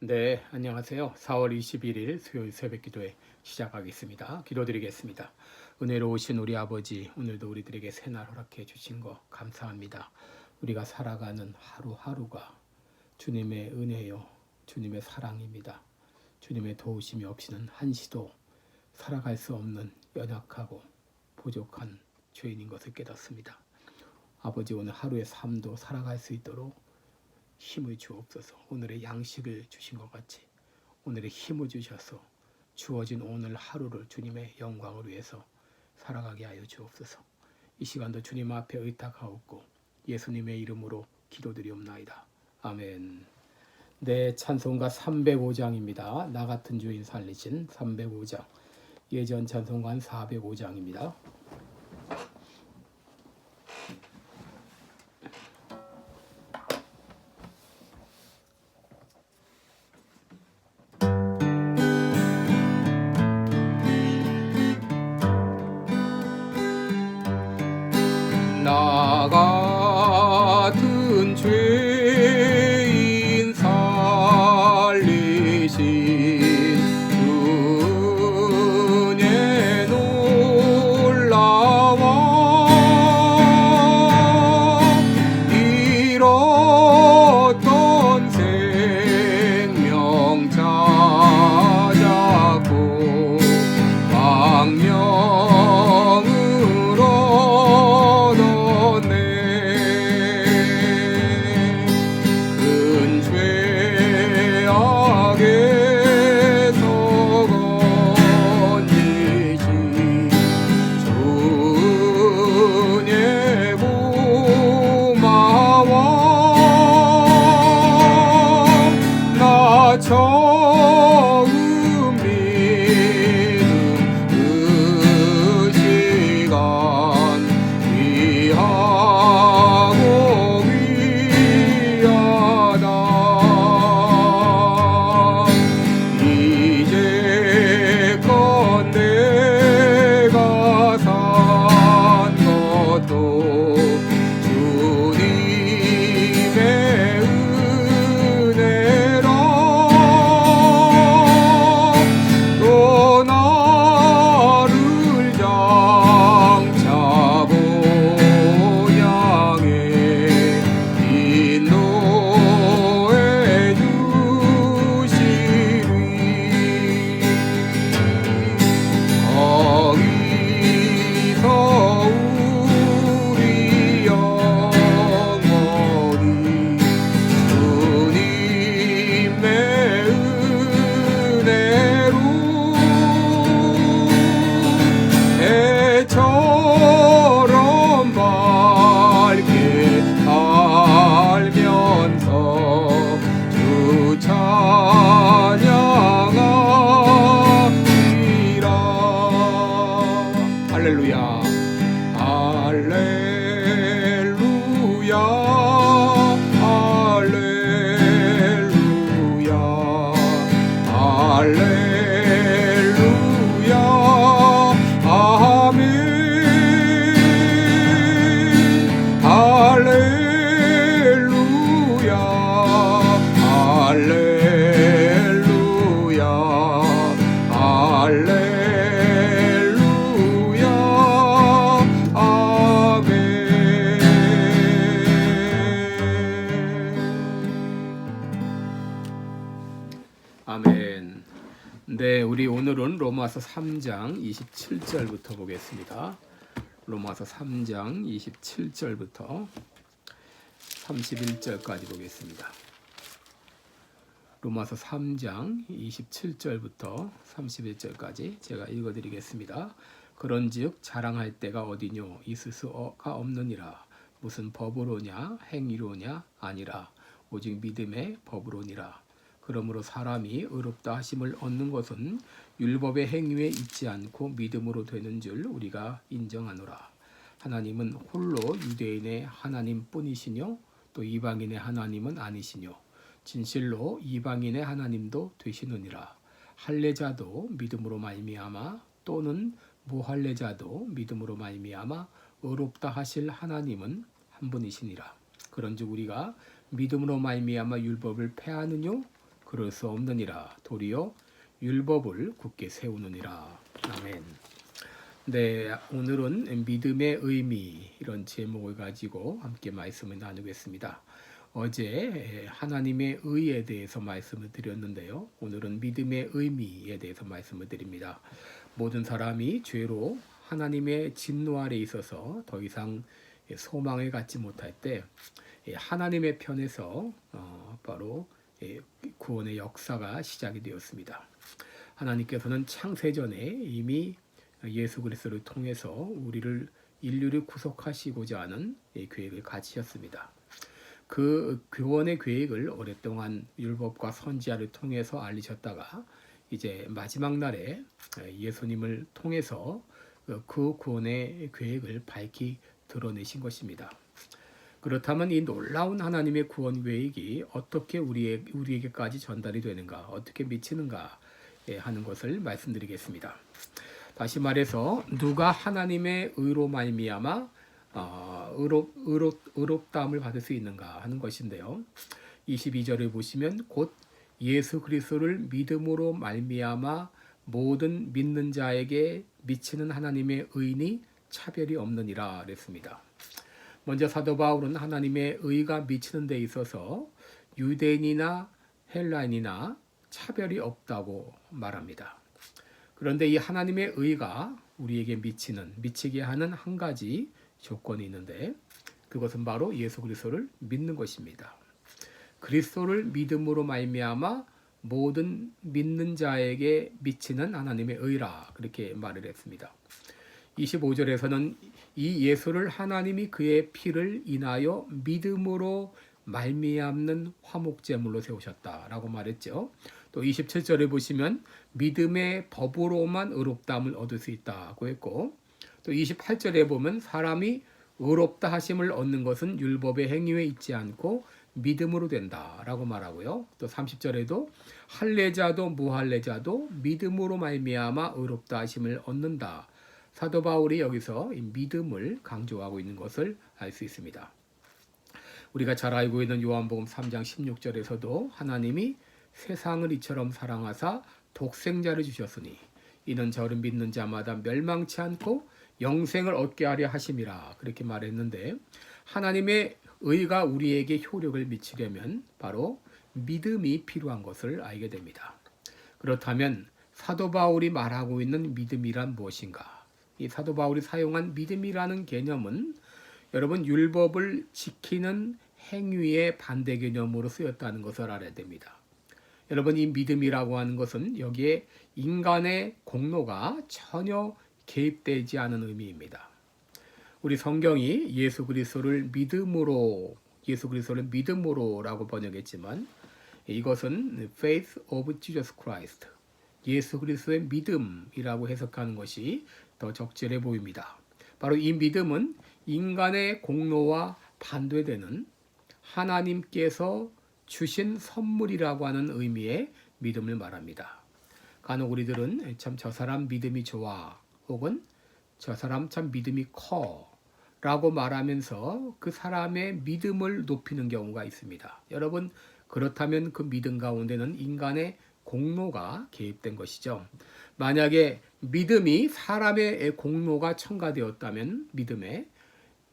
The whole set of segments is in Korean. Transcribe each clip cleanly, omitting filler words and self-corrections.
네, 안녕하세요. 4월 21일 수요일 새벽 기도회 시작하겠습니다. 기도드리겠습니다. 은혜로우신 우리 아버지, 오늘도 우리들에게 새날 허락해 주신 거 감사합니다. 우리가 살아가는 하루하루가 주님의 은혜요, 주님의 사랑입니다. 주님의 도우심이 없이는 한시도 살아갈 수 없는 연약하고 부족한 죄인인 것을 깨닫습니다. 아버지, 오늘 하루의 삶도 살아갈 수 있도록 힘을 주옵소서. 오늘의 양식을 주신 것 같이 오늘의 힘을 주셔서 주어진 오늘 하루를 주님의 영광을 위해서 살아가게 하여 주옵소서. 이 시간도 주님 앞에 의탁하옵고 예수님의 이름으로 기도드리옵나이다. 아멘. 네, 찬송가 305장입니다. 나 같은 주인 살리신 305장. 예전 찬송가 405장입니다. 나 같은 죄인 살리신 은혜 놀라워 잃었던 생명 찾았고 광명으로 처음 믿은 그 시간 귀하고 귀하다. 이제껏 내가 산 것도 주님의 처럼 밝게 살면서 주 찬양하리라. 할렐루야, 할렐루야, 할렐루야, 할렐루야, 아멘. 할렐루야, 할렐루야, 할렐루야, 아멘. 아멘. 네, 우리 오늘은 로마서 3장 27절부터 보겠습니다. 로마서 3장 27절부터 31절까지 보겠습니다. 로마서 3장 27절부터 31절까지 제가 읽어드리겠습니다. 그런즉 자랑할 때가 어디뇨 있을 수가 없느니라. 무슨 법으로냐 행위로냐 아니라 오직 믿음의 법으로니라. 그러므로 사람이 의롭다 하심을 얻는 것은 율법의 행위에 있지 않고 믿음으로 되는 줄 우리가 인정하노라. 하나님은 홀로 유대인의 하나님뿐이시뇨 또 이방인의 하나님은 아니시뇨 진실로 이방인의 하나님도 되시느니라. 할례자도 믿음으로 말미암아 또는 무할례자도 믿음으로 말미암아 의롭다 하실 하나님은 한 분이시니라. 그런즉 우리가 믿음으로 말미암아 율법을 폐하느뇨 그럴 수 없느니라. 도리어 율법을 굳게 세우느니라. 아멘. 네, 오늘은 믿음의 의미 이런 제목을 가지고 함께 말씀을 나누겠습니다. 어제 하나님의 의에 대해서 말씀을 드렸는데요. 오늘은 믿음의 의미에 대해서 말씀을 드립니다. 모든 사람이 죄로 하나님의 진노 아래 있어서 더 이상 소망을 갖지 못할 때 하나님의 편에서 바로 구원의 역사가 시작이 되었습니다. 하나님께서는 창세전에 이미 예수 그리스도를 통해서 인류를 구속하시고자 하는 계획을 가지셨습니다. 그 구원의 계획을 오랫동안 율법과 선지자를 통해서 알리셨다가 이제 마지막 날에 예수님을 통해서 그 구원의 계획을 밝히 드러내신 것입니다. 그렇다면 이 놀라운 하나님의 구원 계획이 어떻게 우리에게까지 전달이 되는가, 어떻게 미치는가 하는 것을 말씀드리겠습니다. 다시 말해서 누가 하나님의 의로 말미암아 의롭다함을 받을 수 있는가 하는 것인데요. 22절을 보시면 곧 예수 그리스도를 믿음으로 말미암아 모든 믿는 자에게 미치는 하나님의 의니 차별이 없느니라 그랬습니다. 먼저 사도 바울은 하나님의 의가 미치는 데 있어서 유대인이나 헬라인이나 차별이 없다고 말합니다. 그런데 이 하나님의 의가 우리에게 미치게 하는 한 가지 조건이 있는데 그것은 바로 예수 그리스도를 믿는 것입니다. 그리스도를 믿음으로 말미암아 모든 믿는 자에게 미치는 하나님의 의라 그렇게 말을 했습니다. 25절에서는 이 예수를 하나님이 그의 피를 인하여 믿음으로 말미암는 화목제물로 세우셨다라고 말했죠. 또 27절에 보시면 믿음의 법으로만 의롭다함을 얻을 수 있다고 했고 또 28절에 보면 사람이 의롭다 하심을 얻는 것은 율법의 행위에 있지 않고 믿음으로 된다라고 말하고요. 또 30절에도 할례자도 무할례자도 믿음으로 말미암아 의롭다 하심을 얻는다. 사도 바울이 여기서 이 믿음을 강조하고 있는 것을 알 수 있습니다. 우리가 잘 알고 있는 요한복음 3장 16절에서도 하나님이 세상을 이처럼 사랑하사 독생자를 주셨으니 이는 저를 믿는 자마다 멸망치 않고 영생을 얻게 하려 하심이라 그렇게 말했는데 하나님의 의가 우리에게 효력을 미치려면 바로 믿음이 필요한 것을 알게 됩니다. 그렇다면 사도 바울이 말하고 있는 믿음이란 무엇인가? 이 사도 바울이 사용한 믿음이라는 개념은 여러분 율법을 지키는 행위의 반대 개념으로 쓰였다는 것을 알아야 됩니다. 여러분 이 믿음이라고 하는 것은 여기에 인간의 공로가 전혀 개입되지 않은 의미입니다. 우리 성경이 예수 그리스도를 믿음으로라고 번역했지만 이것은 faith of Jesus Christ, 예수 그리스도의 믿음이라고 해석하는 것이 더 적절해 보입니다. 바로 이 믿음은 인간의 공로와 반대되는 하나님께서 주신 선물이라고 하는 의미의 믿음을 말합니다. 간혹 우리들은 참 저 사람 믿음이 좋아 혹은 저 사람 참 믿음이 커 라고 말하면서 그 사람의 믿음을 높이는 경우가 있습니다. 여러분 그렇다면 그 믿음 가운데는 인간의 공로가 개입된 것이죠. 만약에 믿음이 사람의 공로가 첨가되었다면 믿음에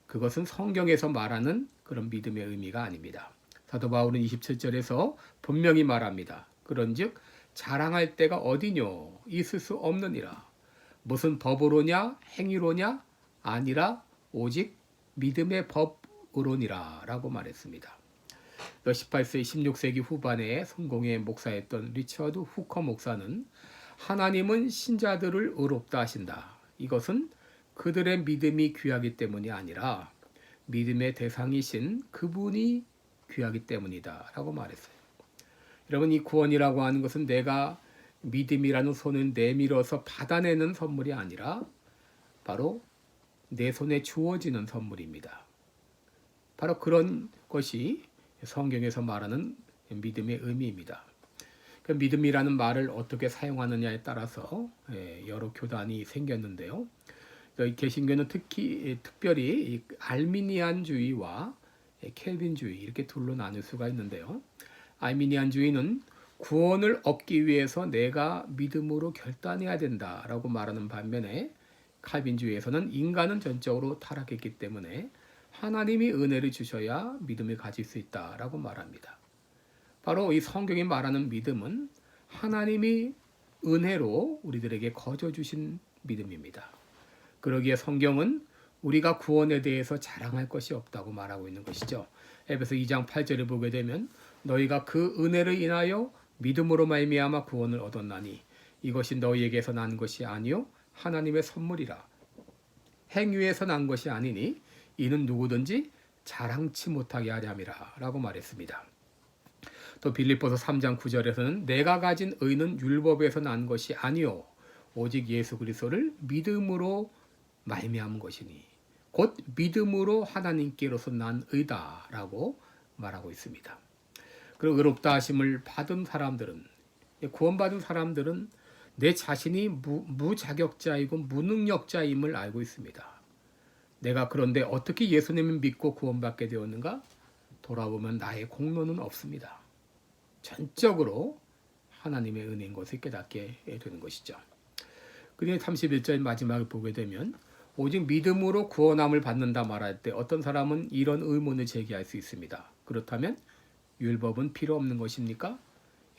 그것은 성경에서 말하는 그런 믿음의 의미가 아닙니다. 사도 바울은 27절에서 분명히 말합니다. 그런즉 자랑할 때가 어디뇨 있을 수 없느니라. 무슨 법으로냐 행위로냐 아니라 오직 믿음의 법으로니라 라고 말했습니다. 18세기 16세기 후반에 성공의 목사였던 리처드 후커 목사는 하나님은 신자들을 의롭다 하신다. 이것은 그들의 믿음이 귀하기 때문이 아니라 믿음의 대상이신 그분이 귀하기 때문이다 라고 말했어요. 여러분 이 구원이라고 하는 것은 내가 믿음이라는 손을 내밀어서 받아내는 선물이 아니라 바로 내 손에 주어지는 선물입니다. 바로 그런 것이 성경에서 말하는 믿음의 의미입니다. 그 믿음이라는 말을 어떻게 사용하느냐에 따라서 여러 교단이 생겼는데요. 개신교는 특별히 알미니안주의와 켈빈주의 이렇게 둘로 나눌 수가 있는데요. 알미니안주의는 구원을 얻기 위해서 내가 믿음으로 결단해야 된다라고 말하는 반면에 칼빈주의에서는 인간은 전적으로 타락했기 때문에 하나님이 은혜를 주셔야 믿음을 가질 수 있다라고 말합니다. 바로 이 성경이 말하는 믿음은 하나님이 은혜로 우리들에게 거저 주신 믿음입니다. 그러기에 성경은 우리가 구원에 대해서 자랑할 것이 없다고 말하고 있는 것이죠. 에베소 2장 8절을 보게 되면 너희가 그 은혜를 인하여 믿음으로 말미암아 구원을 얻었나니 이것이 너희에게서 난 것이 아니요 하나님의 선물이라. 행위에서 난 것이 아니니 이는 누구든지 자랑치 못하게 하려 함이라 라고 말했습니다. 또 빌립보서 3장 9절에서는 내가 가진 의는 율법에서 난 것이 아니요 오직 예수 그리스도를 믿음으로 말미암은 것이니 곧 믿음으로 하나님께로서 난 의다라고 말하고 있습니다. 그리고 의롭다 하심을 받은 사람들은, 구원받은 사람들은 내 자신이 무자격자이고 무능력자임을 알고 있습니다. 내가 그런데 어떻게 예수님을 믿고 구원받게 되었는가? 돌아보면 나의 공로는 없습니다. 전적으로 하나님의 은혜인 것을 깨닫게 되는 것이죠. 그리고 31절 마지막을 보게 되면 오직 믿음으로 구원함을 받는다 말할 때 어떤 사람은 이런 의문을 제기할 수 있습니다. 그렇다면 율법은 필요 없는 것입니까?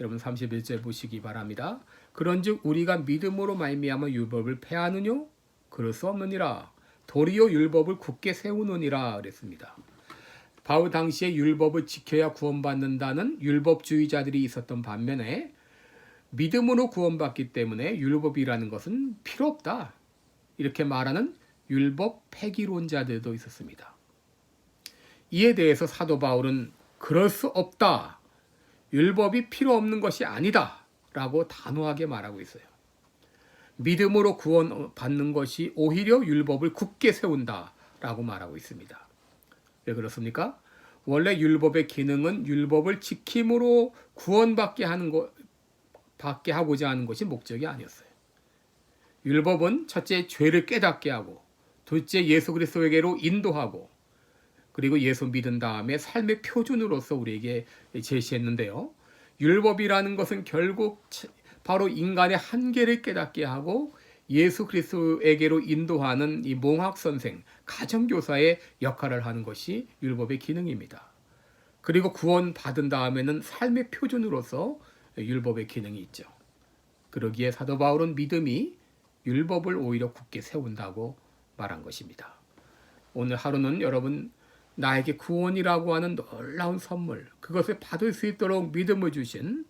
여러분 31절 보시기 바랍니다. 그런즉 우리가 믿음으로 말미암아 율법을 폐하느뇨? 그럴 수 없느니라. 도리어 율법을 굳게 세우느니라 그랬습니다. 바울 당시에 율법을 지켜야 구원받는다는 율법주의자들이 있었던 반면에 믿음으로 구원받기 때문에 율법이라는 것은 필요 없다. 이렇게 말하는 율법 폐기론자들도 있었습니다. 이에 대해서 사도 바울은 그럴 수 없다. 율법이 필요 없는 것이 아니다. 라고 단호하게 말하고 있어요. 믿음으로 구원받는 것이 오히려 율법을 굳게 세운다. 라고 말하고 있습니다. 왜 그렇습니까? 원래 율법의 기능은 율법을 지킴으로 구원받게 하고자 하는 것이 목적이 아니었어요. 율법은 첫째 죄를 깨닫게 하고 둘째 예수 그리스도에게로 인도하고 그리고 예수 믿은 다음에 삶의 표준으로서 우리에게 제시했는데요. 율법이라는 것은 결국 바로 인간의 한계를 깨닫게 하고 예수 그리스도에게로 인도하는 이 몽학선생, 가정교사의 역할을 하는 것이 율법의 기능입니다. 그리고 구원받은 다음에는 삶의 표준으로서 율법의 기능이 있죠. 그러기에 사도 바울은 믿음이 율법을 오히려 굳게 세운다고 말한 것입니다. 오늘 하루는 여러분 나에게 구원이라고 하는 놀라운 선물, 그것을 받을 수 있도록 믿음을 주신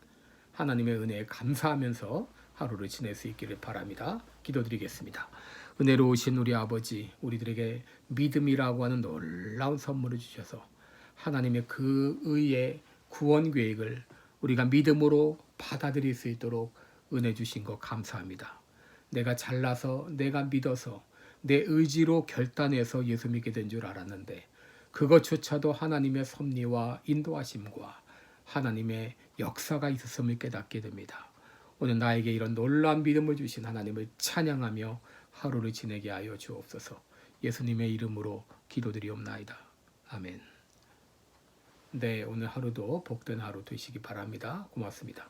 하나님의 은혜에 감사하면서 하루를 지낼 수 있기를 바랍니다. 기도드리겠습니다. 은혜로우신 우리 아버지, 우리들에게 믿음이라고 하는 놀라운 선물을 주셔서 하나님의 그 의의 구원 계획을 우리가 믿음으로 받아들일 수 있도록 은혜 주신 것 감사합니다. 내가 잘나서, 내가 믿어서, 내 의지로 결단해서 예수 믿게 된 줄 알았는데 그것조차도 하나님의 섭리와 인도하심과 하나님의 역사가 있었음을 깨닫게 됩니다. 오늘 나에게 이런 놀라운 믿음을 주신 하나님을 찬양하며 하루를 지내게 하여 주옵소서. 예수님의 이름으로 기도드리옵나이다. 아멘. 네, 오늘 하루도 복된 하루 되시기 바랍니다. 고맙습니다.